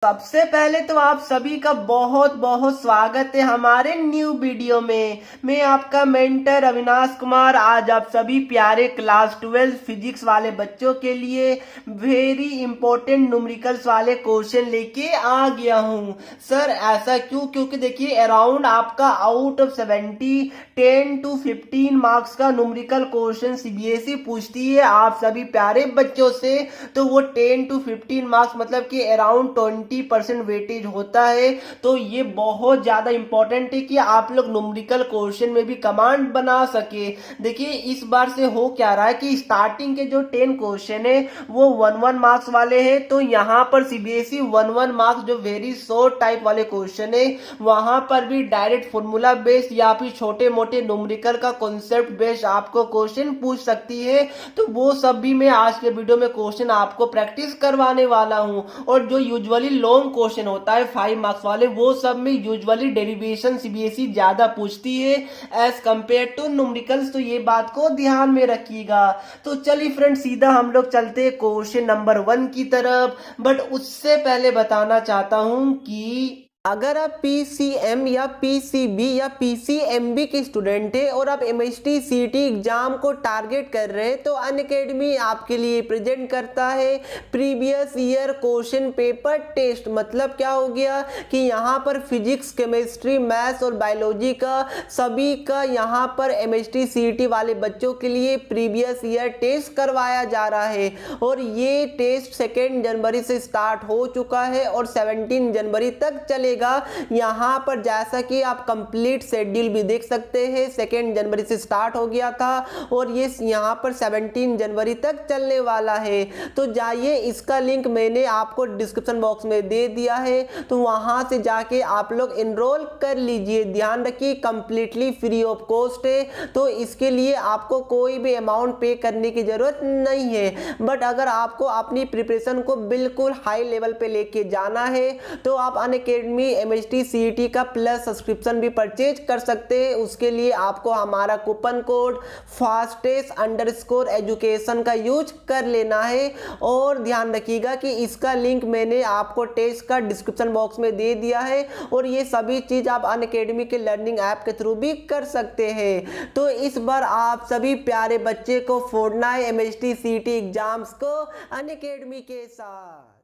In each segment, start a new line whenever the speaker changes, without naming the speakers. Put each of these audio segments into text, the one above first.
सबसे पहले तो आप सभी का बहुत बहुत स्वागत है हमारे न्यू वीडियो में। मैं आपका मेंटर अविनाश कुमार आज आप सभी प्यारे क्लास 12 फिजिक्स वाले बच्चों के लिए वेरी इंपॉर्टेंट न्यूमेरिकल्स वाले क्वेश्चन लेके आ गया हूं। सर ऐसा क्यों? क्योंकि देखिए अराउंड आपका आउट ऑफ 70 10 to 15 मार्क्स का न्यूमेरिकल क्वेश्चन सीबीएसई पूछती है आप सभी प्यारे बच्चों से। तो वो 10 to 15 मार्क्स मतलब कि अराउंड 20% वेटेज होता है। तो ये बहुत ज्यादा इंपॉर्टेंट है कि आप लोग न्यूमेरिकल क्वेश्चन में भी कमांड बना सके। देखिए इस बार से हो क्या रहा है कि स्टार्टिंग के जो 10 क्वेश्चन है वो 1 मार्क्स वाले हैं। तो यहाँ पर सीबीएसई 1 मार्क्स जो वेरी शॉर्ट टाइप वाले क्वेश्चन है वहां पर भी डायरेक्ट फॉर्मूला बेस्ड या फिर छोटे मोटे न्यूमेरिकल का कॉन्सेप्ट बेस्ड आपको क्वेश्चन पूछ सकती है। तो वो सब भी मैं आज के वीडियो में क्वेश्चन आपको प्रैक्टिस करवाने वाला हूं। और जो यूजुअली लॉन्ग क्वेश्चन होता है 5 मार्क्स वाले वो सब में यूजुअली डेरिवेशन सीबीएसई ज्यादा पूछती है एज कंपेयर टू न्यूमेरिकल्स। तो ये बात को ध्यान में रखिएगा। तो चलिए फ्रेंड सीधा हम लोग चलते हैं क्वेश्चन नंबर 1 की तरफ। बट उससे पहले बताना चाहता हूं कि अगर आप पीसीएम या पीसीबी या पीसीएमबी के स्टूडेंट हैं और आप एमएसटी सीटी एग्जाम को टारगेट कर रहे हैं तो अनअकैडमी आपके लिए प्रेजेंट करता है previous year question paper test. मतलब क्या हो गया कि यहाँ पर फिजिक्स केमिस्ट्री मैथ्स और बायोलॉजी का सभी का यहाँ पर एमएसटी सीटी वाले बच्चों के लिए प्रीवियस ईयर टेस्ट करवाया जा रहा है। और ये टेस्ट 2 जनवरी से स्टार्ट हो चुका है और 17 जनवरी तक चलेगा। यहाँ पर जैसा कि आप कंप्लीट शेड्यूल भी देख सकते हैं 2 जनवरी से स्टार्ट हो गया था और ये यहाँ पर 17 जनवरी तक चलने वाला है। तो जाइए इसका लिंक मैंने आपको डिस्क्रिप्शन बॉक्स में दे दिया है तो वहां से जाके आप लोग इनरोल कर लीजिए। ध्यान रखिए कंप्लीटली फ्री ऑफ कॉस्ट है तो इसके लिए आपको कोई भी अमाउंट पे करने की जरूरत नहीं है। बट अगर आपको अपनी प्रिपरेशन को बिल्कुल हाई लेवल पे लेके जाना है तो आप अनअकैडमी एमएसटी सीईटी का प्लस सब्सक्रिप्शन भी परचेज कर सकते हैं। उसके लिए आपको हमारा कूपन कोड fastest_education का यूज कर लेना है। और ध्यान रखिएगा कि इसका लिंक मैंने आपको टेस्ट का डिस्क्रिप्शन बॉक्स में दे दिया है और ये सभी चीज आप अनअकैडमी के लर्निंग ऐप के थ्रू भी कर सकते हैं। तो इस बार आप सभी प्यारे बच्चे को फोड़ना है एमएसटी सीईटी एग्जाम्स को अनअकैडमी के साथ।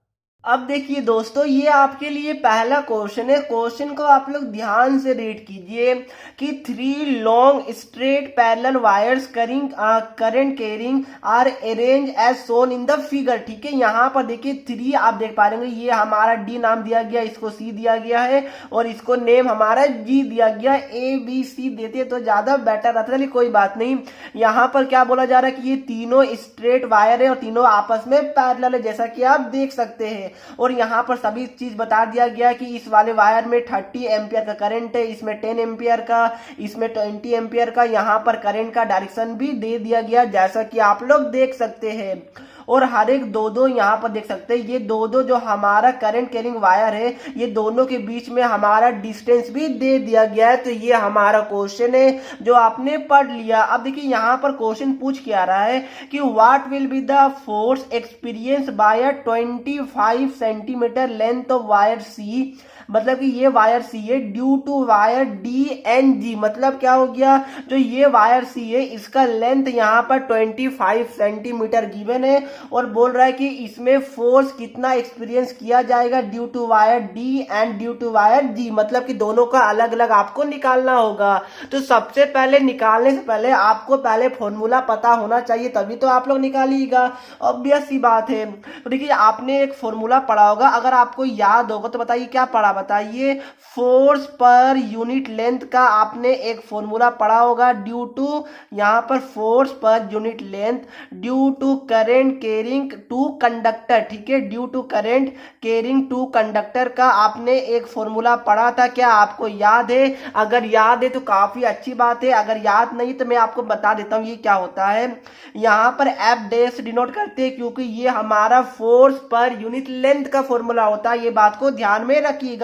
अब देखिए दोस्तों ये आपके लिए पहला क्वेश्चन है। क्वेश्चन को आप लोग ध्यान से रीड कीजिए कि 3 long straight parallel wires current carrying are arrange as shown in the figure. ठीक है यहाँ पर देखिए 3 आप देख पा रहे होंगे। ये हमारा डी नाम दिया गया, इसको सी दिया गया है और इसको नेम हमारा जी दिया गया। ए बी सी देते तो ज्यादा बेटर रहता, चलिए कोई बात नहीं। यहाँ पर क्या बोला जा रहा है कि ये तीनों स्ट्रेट वायर है और तीनों आपस में पैरेलल है जैसा कि आप देख सकते हैं। और यहाँ पर सभी चीज बता दिया गया कि इस वाले वायर में 30 एम्पियर का करंट है, इसमें 10 एम्पियर का, इसमें 20 एम्पियर का। यहाँ पर करंट का डायरेक्शन भी दे दिया गया जैसा कि आप लोग देख सकते हैं। और हर एक दो यहाँ पर देख सकते हैं ये दो जो हमारा करंट कैरिंग वायर है ये दोनों के बीच में हमारा डिस्टेंस भी दे दिया गया है। तो ये हमारा क्वेश्चन है जो आपने पढ़ लिया। अब देखिए यहाँ पर क्वेश्चन पूछ के आ रहा है कि what will be the force experience by a 25 centimetre length of wire C. मतलब कि ये वायर सी है due to wire D and G. मतलब क्या हो गया जो ये वायर सी है इसका लेंथ यहाँ पर 25 सेंटीमीटर गिवन है और बोल रहा है कि इसमें फोर्स कितना एक्सपीरियंस किया जाएगा due to wire D and due to wire G. मतलब कि दोनों का अलग अलग आपको निकालना होगा। तो सबसे पहले निकालने से पहले आपको पहले फॉर्मूला पता होना चाहिए तभी तो आप लोग निकालिएगा, ऑब्वियस सी बात है। तो देखिए आपने एक फॉर्मूला पढ़ा होगा, अगर आपको याद होगा तो बताइए क्या पढ़ा, बताइए। फोर्स पर यूनिट लेंथ का आपने एक फॉर्मूला पढ़ा होगा ड्यू टू यहां पर force per unit length due to current carrying two conductor. ठीक है due to current carrying two conductor का आपने एक फॉर्मूला पढ़ा था। क्या आपको याद है? अगर याद है तो काफी अच्छी बात है, अगर याद नहीं तो मैं आपको बता देता हूं ये क्या होता है। यहां पर एफ डैश डिनोट करते हैं क्योंकि ये हमारा फोर्स पर यूनिट लेंथ का फॉर्मूला होता है। ये बात को ध्यान में रखिएगा।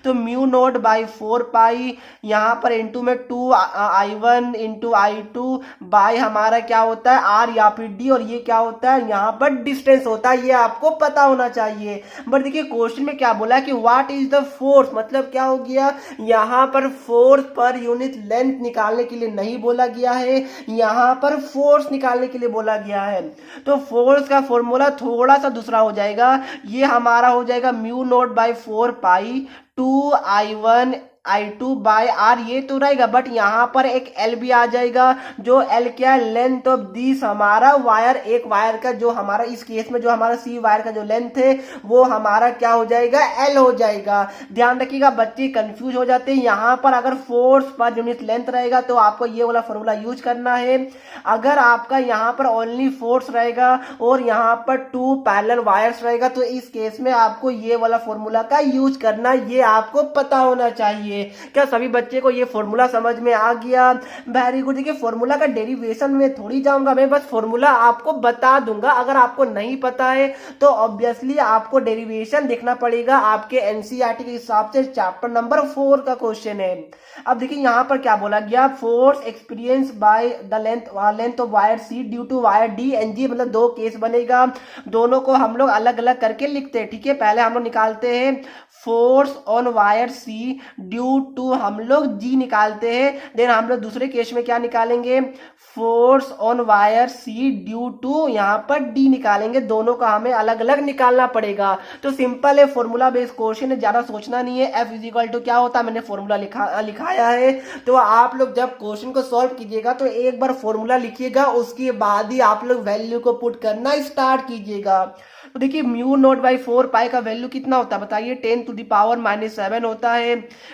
तो म्यू नोट बाई 4 पाई यहाँ पर इंटू में 2I1 इंटू I2 बाई हमारा क्या होता है आर या फिर डी। और ये क्या होता है यहाँ यहाँ पर डिस्टेंस होता है, ये आपको पता होना चाहिए। बट देखिए क्वेश्चन में क्या बोला कि व्हाट इज द फोर्स, मतलब क्या हो गया, यहाँ पर फोर्स पर यूनिट लेंथ निकालने के लिए नहीं बोला गया है, यहाँ पर फोर्स निकालने के लिए बोला गया है। तो फोर्स का फॉर्मूला थोड़ा सा दूसरा हो जाएगा, ये हमारा हो जाएगा mu naught by 4 pi 2I1 I2 by R, ये तो रहेगा। बट यहाँ पर एक एल भी आ जाएगा, जो एल क्या है, लेंथ ऑफ दिस हमारा वायर, एक वायर का जो हमारा इस केस में जो हमारा सी वायर का जो लेंथ है वो हमारा क्या हो जाएगा, एल हो जाएगा। ध्यान रखिएगा बच्चे कंफ्यूज हो जाते हैं, यहाँ पर अगर फोर्स पर यूनिट लेंथ रहेगा तो आपको ये वाला फॉर्मूला यूज करना है। अगर आपका यहाँ पर ओनली फोर्स रहेगा और यहाँ पर 2 पैरेलल वायर्स रहेगा तो इस केस में आपको ये वाला फॉर्मूला का यूज करना, ये आपको पता होना चाहिए। क्या सभी बच्चे को ये फॉर्मूला समझ में आ गया? Very good. देखिए फॉर्मूला का डेरिवेशन में थोड़ी जाऊंगा मैं, बस फॉर्मूला आपको बता दूंगा। अगर आपको नहीं पता है तो ऑब्वियसली आपको डेरिवेशन देखना पड़ेगा, आपके एनसीईआरटी के हिसाब से चैप्टर नंबर 4 का क्वेश्चन है। अब देखिए यहाँ पर क्या बोला गया, force experience by the length of wire C due to wire D and G, मतलब दो केस बनेगा, दोनों को हम लोग अलग अलग करके लिखते हैं। ठीक है, पहले हम लोग निकालते हैं force on wire C due to हम लोग जी निकालते हैं, देन हम लोग दूसरे केस में क्या निकालेंगे, force on wire C due to यहाँ पर डी निकालेंगे। दोनों का हमें अलग अलग निकालना पड़ेगा। तो सिंपल है, फॉर्मूला बेस्ड क्वेश्चन है, ज्यादा सोचना नहीं है। एफ इज इक्वल टू क्या होता है, मैंने फॉर्मूला लिखाया है। तो आप लोग जब क्वेश्चन को सॉल्व कीजिएगा तो एक बार फॉर्मूला लिखिएगा, उसके बाद ही आप लोग वैल्यू को पुट करना स्टार्ट कीजिएगा। तो देखिए म्यू नॉट बाई 4 पाई का वैल्यू कितना होता है बताइए, 10 टू द पावर -7 होता है।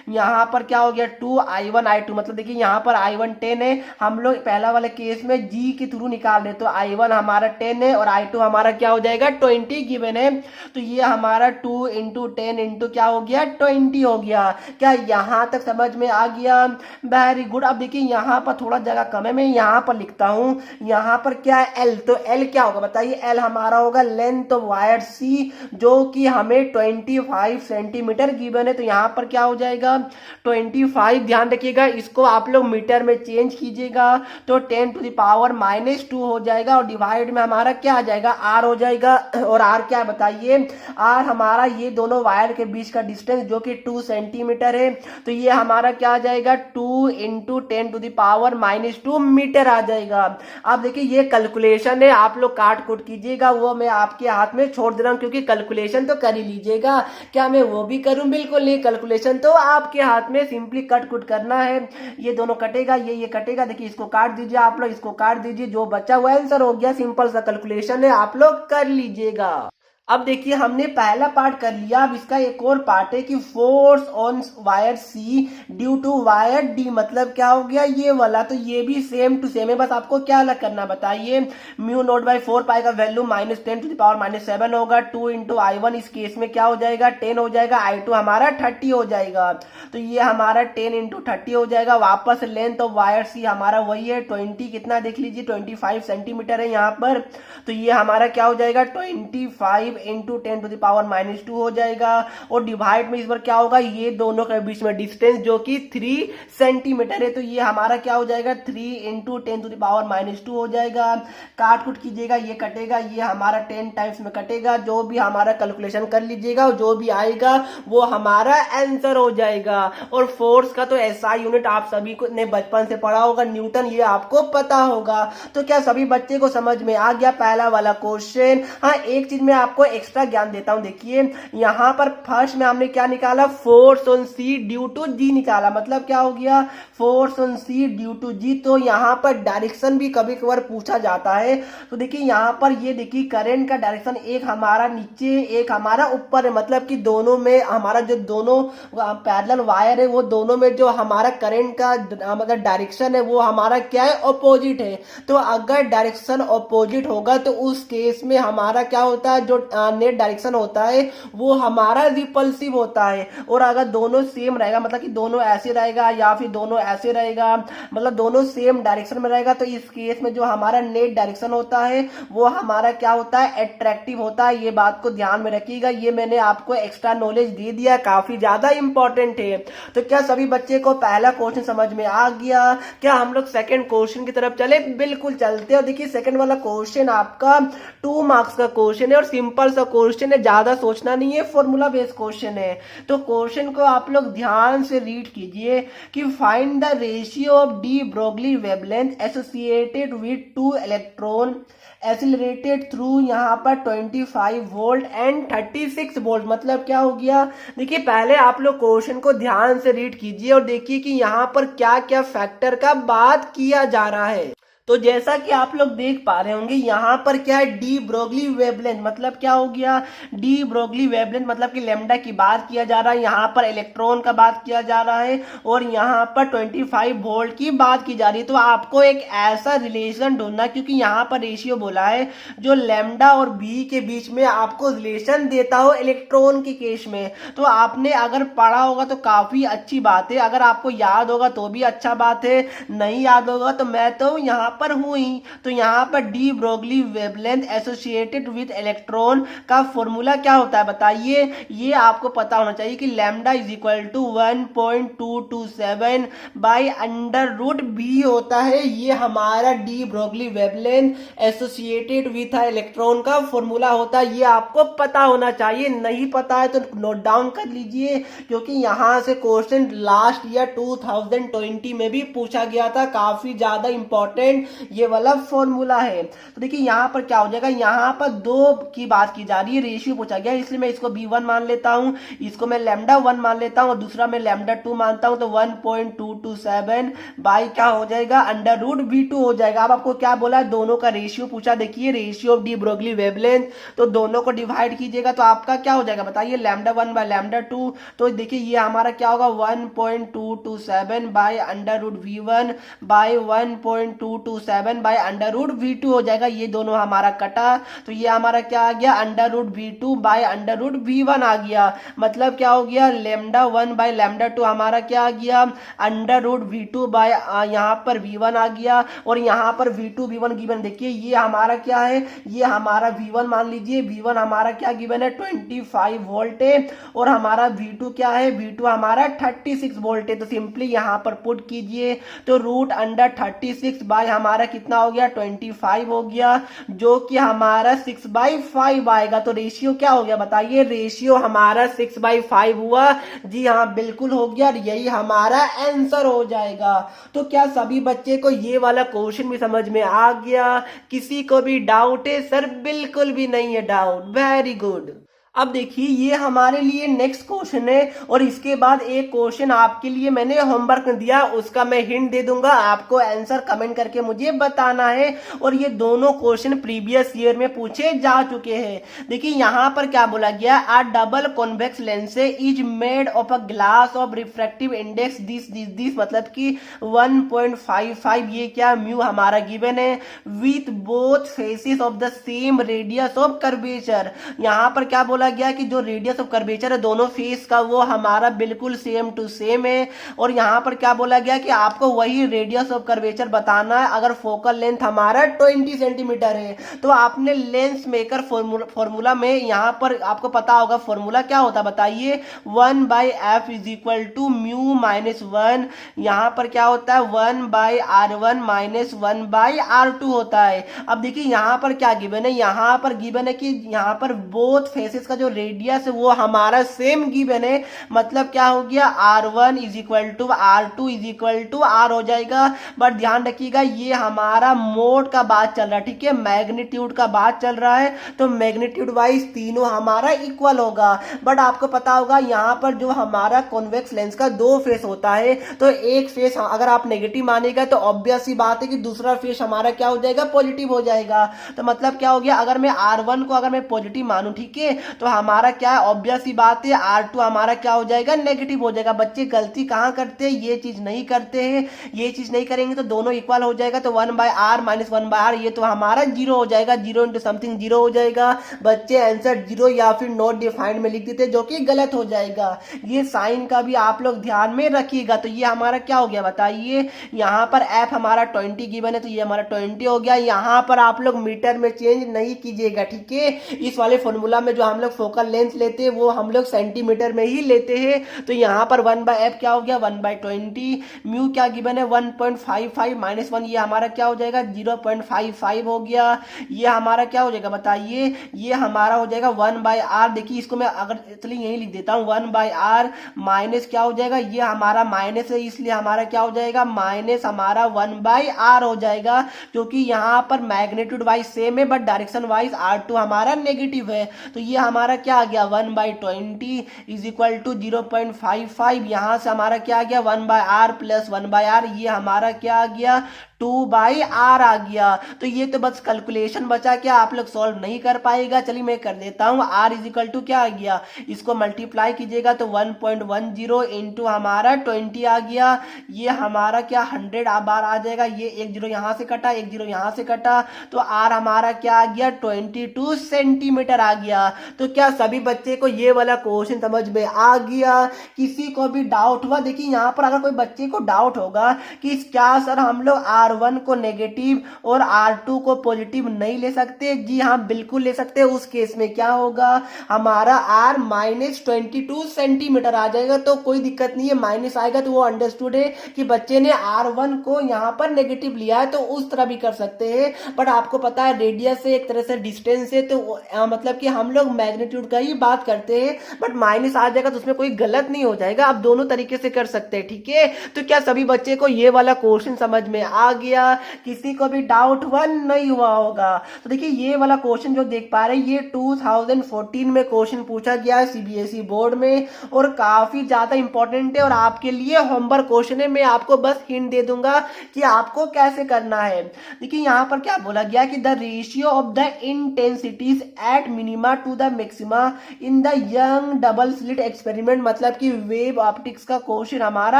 यहाँ पर क्या हो गया 2I1 I2, मतलब देखिए यहाँ पर I1 10 है, हम लोग पहला वाले केस में जी के थ्रू निकाल रहे, तो I1 हमारा 10 है और I2 हमारा क्या हो जाएगा 20 गिवन है। तो ये हमारा 2 इंटू 10 इंटू क्या हो गया 20 हो गया। क्या यहाँ तक समझ में आ गया? Very good. अब देखिए यहाँ पर थोड़ा जगह कम है, मैं यहाँ पर लिखता हूँ, यहाँ पर क्या है एल, तो एल क्या होगा बताइए, एल हमारा होगा लेंथ ऑफ वायर सी, जो कि हमें 25 सेंटीमीटर गिवन है। तो यहाँ पर क्या हो जाएगा 25, ध्यान रखिएगा इसको आप लोग मीटर में चेंज कीजिएगा, तो 10 टू द पावर -2 हो जाएगा और डिवाइड में हमारा क्या आ जाएगा आर हो जाएगा। और आर क्या बताइए, आर हमारा ये दोनों वायर के बीच का डिस्टेंस जो कि 2 सेंटीमीटर है। तो ये हमारा क्या आ जाएगा 2 into 10 to the power -2 metre आ जाएगा। अब देखिए ये कैलकुलेशन है, आप लोग काट कूट कीजिएगा, वो मैं आपके हाथ में छोड़ दे रहा हूं, क्योंकि कैलकुलेशन तो कर ही लीजिएगा। क्या मैं वो भी करूं? बिल्कुल नहीं, कैलकुलेशन तो आपके हाथ में, सिंपली कट कुट करना है। ये दोनों कटेगा, ये कटेगा, देखिए इसको काट दीजिए, आप लोग इसको काट दीजिए, जो बचा हुआ आंसर हो गया। सिंपल सा कैलकुलेशन है, आप लोग कर लीजिएगा। अब देखिए हमने पहला पार्ट कर लिया, अब इसका एक और पार्ट है कि force on wire C due to wire D, मतलब क्या हो गया ये वाला। तो ये भी सेम टू सेम है, बस आपको क्या अलग करना बताइए, म्यू नॉट बाई 4 पाई का वैल्यू -10 टू द पावर -7 होगा, 2 इंटू I1 इस केस में क्या हो जाएगा 10 हो जाएगा, I2 हमारा 30 हो जाएगा। तो ये हमारा 10 इंटू 30 हो जाएगा। वापस लेंथ ऑफ वायर सी हमारा वही है 20, कितना देख लीजिए 25 सेंटीमीटर है यहाँ पर। तो ये हमारा क्या हो जाएगा 25 इंटू 10 टू द पावर -2 हो जाएगा, और डिवाइड में इस बार क्या होगा, ये दोनों के बीच में डिस्टेंस जो कि 3 सेंटीमीटर है। तो ये हमारा क्या हो जाएगा 3 इंटू 10 टू द पावर -2 हो जाएगा। काट कुट कीजिएगा, ये कटेगा, ये हमारा 10 टाइम्स में कटेगा, जो भी हमारा कैलकुलेशन कर लीजिएगा, जो भी आएगा वो हमारा आंसर हो जाएगा। और फोर्स का तो ऐसा यूनिट आप सभी को ने बचपन से पढ़ा होगा, न्यूटन, ये आपको पता होगा। तो क्या सभी बच्चे को समझ में आ गया पहला वाला क्वेश्चन? हाँ, एक चीज में आपको एक्स्ट्रा ज्ञान देता हूं, देखिए यहां पर फर्स्ट में हमने क्या निकाला, force on C due to G निकाला, मतलब क्या हो गया force on C due to G. तो यहां पर डायरेक्शन भी कभी कभार पूछा जाता है। तो देखिए यहां पर ये देखिए करंट का डायरेक्शन एक हमारा नीचे एक हमारा ऊपर है, मतलब कि दोनों में हमारा जो दोनों पैरेलल वायर है वो दोनों में जो हमारा करंट का मतलब डायरेक्शन है वो हमारा क्या है अपोजिट है। तो अगर डायरेक्शन अपोजिट होगा तो उस केस में हमारा क्या होता है, जो नेट डायरेक्शन होता है वो हमारा रिपल्सिव होता है। और अगर दोनों सेम रहेगा, मतलब कि दोनों ऐसे रहेगा या फिर दोनों ऐसे रहेगा, मतलब दोनों सेम डायरेक्शन में रहेगा, तो इस केस में जो हमारा नेट डायरेक्शन होता है वो हमारा क्या होता है, अट्रैक्टिव होता है। ये बात को ध्यान में रखिएगा, ये मैंने आपको एक्स्ट्रा नॉलेज दे दिया, काफी ज्यादा इंपॉर्टेंट है। तो क्या सभी बच्चे को पहला क्वेश्चन समझ में आ गया? क्या हम लोग सेकंड क्वेश्चन की तरफ चले? बिल्कुल चलते हैं। और देखिए सेकंड वाला क्वेश्चन आपका 2 मार्क्स का क्वेश्चन है और सिंपल सा क्वेश्चन है, ज्यादा सोचना नहीं है, फॉर्मूला बेस्ड क्वेश्चन है। तो क्वेश्चन को आप लोग ध्यान से रीड कीजिए कि find the ratio of D Broglie wavelength associated with 2 electron accelerated through यहाँ पर 25 वोल्ट एंड 36 वोल्ट। मतलब क्या हो गया, देखिए पहले आप लोग क्वेश्चन को ध्यान से रीड कीजिए और देखिए कि यहाँ पर क्या क्या फैक्टर का बात किया जा रहा है। तो जैसा कि आप लोग देख पा रहे होंगे यहाँ पर क्या है, डी ब्रोगली वेवलेंथ, मतलब क्या हो गया, डी ब्रोगली वेवलेंथ मतलब कि लैम्डा की बात किया जा रहा है, यहाँ पर इलेक्ट्रॉन का बात किया जा रहा है और यहाँ पर 25 वोल्ट की बात की जा रही है। तो आपको एक ऐसा रिलेशन ढूंढना, क्योंकि यहाँ पर रेशियो बोला है जो लैम्डा और बी के बीच में आपको रिलेशन देता हो इलेक्ट्रॉन के केस में। तो आपने अगर पढ़ा होगा तो काफी अच्छी बात है, अगर आपको याद होगा तो भी अच्छा बात है, नहीं याद होगा तो मैं तो यहाँ पर हूं ही। तो यहाँ पर D Broglie wavelength associated with electron का फॉर्मूला क्या होता है बताइए? ये आपको पता होना चाहिए कि lambda is equal to 1.227 by under root B होता है। ये हमारा de Broglie wavelength associated with electron का फॉर्मूला होता है। ये आपको पता होना चाहिए, नहीं पता है तो नोट डाउन कर लीजिए, क्योंकि यहाँ से क्वेश्चन लास्ट ईयर 2020 में भी पूछा गया था, काफी ज्यादा इंपॉर्टेंट ये वाला फॉर्मूला है। तो देखिए यहाँ पर क्या हो जाएगा, यहाँ पर 2 की बात की जा रही है, रेशियो पूछा गया, इसलिए मैं इसको b1 मान लेता हूँ, इसको मैं लैम्डा 1 मान लेता हूँ और दूसरा मैं लैम्डा 2 मानता हूँ। तो 1.227 बाई क्या हो जाएगा, अंडर रूट b2 हो जाएगा। अब आपको क्या बोला है, दोनों का रेशियो पूछा, देखिए ratio of D Broglie wavelength, तो दोनों को डिवाइड कीजिएगा तो आपका क्या हो जाएगा बताइए, लैम्डा 1 बाय लैम्डा 2। तो देखिए ये हमारा क्या होगा 1.227 by under root v1 by 1.227 by under root v2 हो जाएगा। ये दोनों हमारा कटा, तो ये हमारा क्या आ गया, under root v2 by under root v1 आ गया। मतलब क्या हो गया, लैम्डा 1 बाय लैम्डा 2 हमारा क्या आ गया, अंडर रूट v2 बाय यहाँ पर v1 आ गया। और यहाँ पर v2 v1 गिवन, देखिए ये हमारा क्या है, ये हमारा v1 मान लीजिए, v1 हमारा क्या गिवन है 25 वोल्ट है और हमारा v2 क्या है, v2 हमारा 36 वोल्ट है। तो सिंपली यहाँ पर पुट कीजिए, तो रूट अंडर 36 बाय हमारा कितना हो गया 25 हो गया, जो कि हमारा 6/5 आएगा। तो रेशियो क्या हो गया बताइए, रेशियो हमारा 6/5 हुआ। जी हाँ बिल्कुल हो गया, यही हमारा आंसर हो जाएगा। तो क्या सभी बच्चे को ये वाला क्वेश्चन भी समझ में आ गया? किसी को भी डाउट है? सर बिल्कुल भी नहीं है डाउट, वेरी गुड। अब देखिए ये हमारे लिए नेक्स्ट क्वेश्चन है और इसके बाद एक क्वेश्चन आपके लिए मैंने होमवर्क दिया, उसका मैं हिंट दे दूंगा, आपको आंसर कमेंट करके मुझे बताना है। और ये दोनों क्वेश्चन प्रीवियस ईयर में पूछे जा चुके हैं। देखिए यहाँ पर क्या बोला गया, a double convex lens is made of a glass of refractive index this मतलब कि 1.55, ये क्या म्यू हमारा गिवन है, with both faces of the same radius of curvature. यहाँ पर क्या बोला गया कि जो रेडियस ऑफ कर्वेचर है दोनों फेस का वो हमारा बिल्कुल सेम टू सेम है। और यहाँ पर क्या बोला गया कि आपको वही रेडियस ऑफ कर्वेचर बताना है अगर फोकल लेंथ हमारा 20 सेंटीमीटर है। तो आपने लेंस मेकर फॉर्मूला में यहाँ पर आपको पता होगा फॉर्मूला क्या होता बताइए, 1/f is equal to mu minus 1। यहाँ पर क्या होता है 1/r1 माइनस 1/r2 होता है। अब देखिए यहाँ पर क्या गिवन है, यहाँ पर गिवन है कि यहाँ पर बोथ फेसेस का जो रेडियस है वो हमारा सेम गिवन है। मतलब क्या हो गया, r1 is equal to r2 is equal to r हो जाएगा। बट ध्यान रखिएगा ये हमारा मोड का बात चल रहा है, ठीक है, मैग्नीट्यूड का बात चल रहा है। तो मैग्नीट्यूड वाइज तीनों हमारा इक्वल होगा। बट आपको पता होगा यहाँ पर जो हमारा कॉन्वेक्स लेंस का 2 फेस होता है, तो एक फेस अगर आप नेगेटिव मानेगा तो ऑब्वियस सी बात है कि दूसरा फेस हमारा क्या हो जाएगा, पॉजिटिव हो जाएगा। तो मतलब क्या हो गया, अगर मैं r1 को अगर मैं पॉजिटिव मानूं, ठीक है, तो हमारा क्या है, ऑब्वियस ही बात है R2 हमारा क्या हो जाएगा, नेगेटिव हो जाएगा। बच्चे गलती कहाँ करते हैं, ये चीज नहीं करते हैं, ये चीज नहीं करेंगे तो दोनों इक्वल हो जाएगा। तो 1/r माइनस 1/r ये तो हमारा जीरो हो जाएगा, जीरो इंटू समथिंग जीरो हो जाएगा। बच्चे आंसर जीरो या फिर नॉट डिफाइंड में लिख देते जो कि गलत हो जाएगा। ये साइन का भी आप लोग ध्यान में रखिएगा। तो ये हमारा क्या हो गया बताइए, यहाँ पर एफ हमारा 20 गिवन है तो ये हमारा 20 हो गया। यहाँ पर आप लोग मीटर में चेंज नहीं कीजिएगा, ठीक है। इस वाले फॉर्मूला में जो हम लोग फोकल लेंथ लेते हैं वो हम लोग सेंटीमीटर में ही लेते हैं। तो यहाँ पर 1/f क्या हो गया, 1/20। म्यू क्या गिवन है 1.55 माइनस 1, ये हमारा क्या हो जाएगा 0.55 हो गया। ये हमारा क्या हो जाएगा बताइए, ये हमारा हो जाएगा 1/r। देखिए इसको मैं अगर चलिए यही लिख देता हूँ 1/r माइनस क्या हो जाएगा, ये हमारा माइनस है इसलिए हमारा क्या हो जाएगा, माइनस हमारा 1/r हो जाएगा। क्योंकि यहाँ पर मैग्नीट्यूड वाइज सेम है बट डायरेक्शन वाइज R2 हमारा नेगेटिव है। तो ये हमारा क्या आ गया 1/20 इज इक्वल टू 0.55। यहाँ से हमारा क्या आ गया 1/r प्लस 1/r, ये हमारा क्या आ गया 2/r आ गया। तो ये तो बस कैलकुलेशन बचा, क्या आप लोग सॉल्व नहीं कर पाएगा। चलिए मैं कर देता हूँ। r इज इक्वल टू क्या आ गया, इसको मल्टीप्लाई कीजिएगा तो 1.10 इंटू हमारा 20 आ गया। ये हमारा क्या 100 बार आ जाएगा। ये एक जीरो यहाँ से कटा, एक जीरो यहाँ से कटा, तो r हमारा क्या आ गया 22 सेंटीमीटर आ गया। तो क्या सभी बच्चे को ये वाला क्वेश्चन समझ में आ गया? किसी को भी डाउट हुआ? देखिए यहाँ पर अगर कोई बच्चे को डाउट होगा कि क्या सर हम लोग R1 को नेगेटिव और R2 को पॉजिटिव नहीं ले सकते, जी हाँ बिल्कुल ले सकते हैं। उस केस में क्या होगा, हमारा R माइनस 22 सेंटीमीटर आ जाएगा। तो कोई दिक्कत नहीं है, माइनस आएगा तो वो अंडरस्टूड है कि बच्चे ने R1 को यहाँ पर नेगेटिव लिया है, तो उस तरह भी कर सकते हैं। बट आपको पता है रेडियस से एक तरह से डिस्टेंस है, तो मतलब कि हम लोग मैग्नीट्यूड का ही बात करते हैं। बट माइनस आ जाएगा तो उसमें कोई गलत नहीं हो जाएगा, आप दोनों तरीके से कर सकते हैं, ठीक है। तो क्या सभी बच्चे को ये वाला क्वेश्चन समझ में आ गया? किसी को भी डाउट हुआ नहीं हुआ होगा? तो देखिए ये वाला क्वेश्चन जो देख पा रहे हैं, ये 2014 में क्वेश्चन पूछा गया है सीबीएसई बोर्ड में और काफी ज्यादा इंपॉर्टेंट है और आपके लिए होमवर्क क्वेश्चन है। मैं आपको बस हिंट दे दूंगा कि आपको कैसे करना है। देखिए यहाँ पर क्या बोला गया कि the ratio of the intensities at minima to the maxima in the Young double slit experiment, मतलब कि वेव ऑप्टिक्स का क्वेश्चन हमारा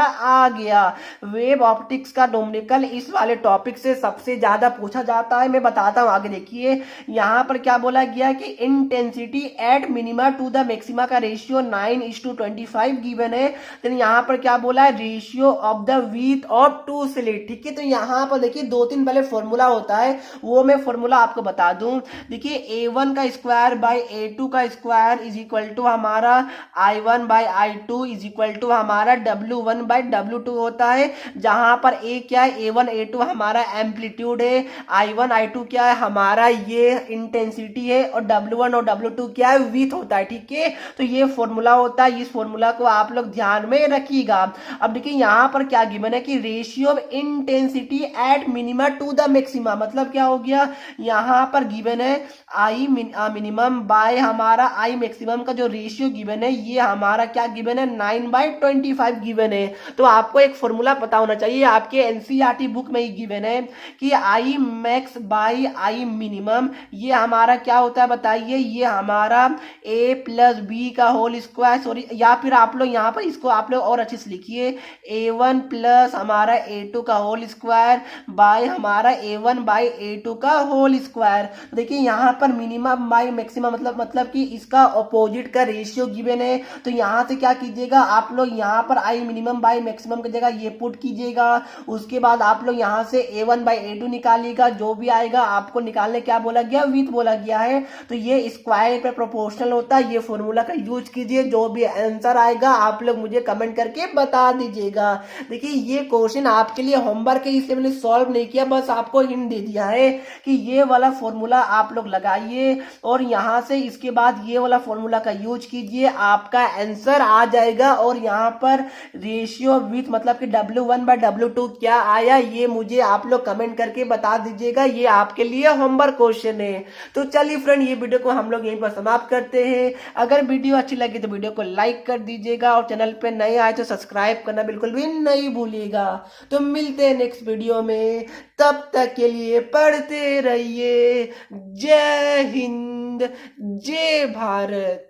आ गया। वेव ऑप्टिक्स का न्यूमेरिकल इस वाले टॉपिक से सबसे ज्यादा पूछा जाता है। मैं बताता हूं आगे। देखिए यहाँ पर क्या बोला गया कि intensity at minima to the maxima का रेशियो 9:25 गिवन है। तो यहाँ पर क्या बोला है, ratio of the width of two slit, ठीक है। तो यहाँ पर देखिए दो तीन पहले फॉर्मूला होता है, वो मैं फॉर्मूला आपको बता दूं। देखिए A1 का स्क्वायर बाय A2 का स्क्वायर इज इक्वल टू हमारा I1 bye I2 is equal to हमारा W1 बाय W2 होता है। जहां पर A क्या है, A1 A2 हमारा एम्पलीट्यूड है, I1 I2 क्या है हमारा ये इंटेंसिटी है, और W1 और W2 क्या है विड्थ होता है, ठीक है। तो ये फॉर्मूला होता है, इस फॉर्मूला को आप लोग ध्यान में रखिएगा। अब देखिए यहाँ पर क्या गिवन है कि ratio of intensity at minima to the maxima, मतलब क्या हो गया, यहाँ पर गिवन है आई मिनिमम बाय हमारा आई मैक्सिमम का जो रेशियो गिवन है ये हमारा क्या गिवन है 9/25 गिवन है। तो आपको एक फॉर्मूला पता होना चाहिए, आपके एनसीईआरटी बुक में ही गिवन है कि I max bye I minimum ये हमारा क्या होता है बताइए, ये हमारा a प्लस बी का होल स्क्वायर, सॉरी, या फिर आप लोग यहाँ पर इसको आप लोग और अच्छे से लिखिए A1 प्लस हमारा A2 का होल स्क्वायर बाय हमारा A1 बाय A2 का होल स्क्वायर। देखिए यहाँ पर मिनिमम बाय मैक्सिमम मतलब कि इसका अपोजिट का रेशियो गिवन है। तो यहाँ से क्या कीजिएगा आप लोग, यहाँ पर आई मिनिमम बाय मैक्सिमम की जगह ये पुट कीजिएगा। उसके बाद आप लोग यहाँ से A1 बाय A2 निकालिएगा, जो भी आएगा आपको निकालने क्या बोला गया, विथ बोला गया है। तो ये स्क्वायर पे प्रोपोर्शनल होता है, ये फॉर्मूला का यूज कीजिए, जो भी आंसर आएगा आप लोग मुझे कमेंट करके बता दीजिएगा। देखिए ये क्वेश्चन आपके लिए होमवर्क है, इसलिए मैंने सॉल्व नहीं किया, बस आपको हिंट दे दिया है कि ये वाला फॉर्मूला आप लोग लगाइए और यहाँ से इसके बाद ये वाला फॉर्मूला का यूज कीजिए, आपका आंसर आ जाएगा। और यहाँ पर रेशियो विथ मतलब कि W1 बाय W2 क्या आया ये मुझे आप लोग कमेंट करके बता दीजिएगा, ये आपके लिए होमवर्क क्वेश्चन है। तो चलिए फ्रेंड ये वीडियो को हम लोग यहीं पर समाप्त करते हैं। अगर वीडियो अच्छी लगी तो वीडियो को लाइक कर दीजिएगा और चैनल पे नए आए तो सब्सक्राइब करना बिल्कुल भी नहीं भूलिएगा। तो मिलते हैं नेक्स्ट वीडियो में, तब तक के लिए पढ़ते रहिए। जय हिंद, जय भारत।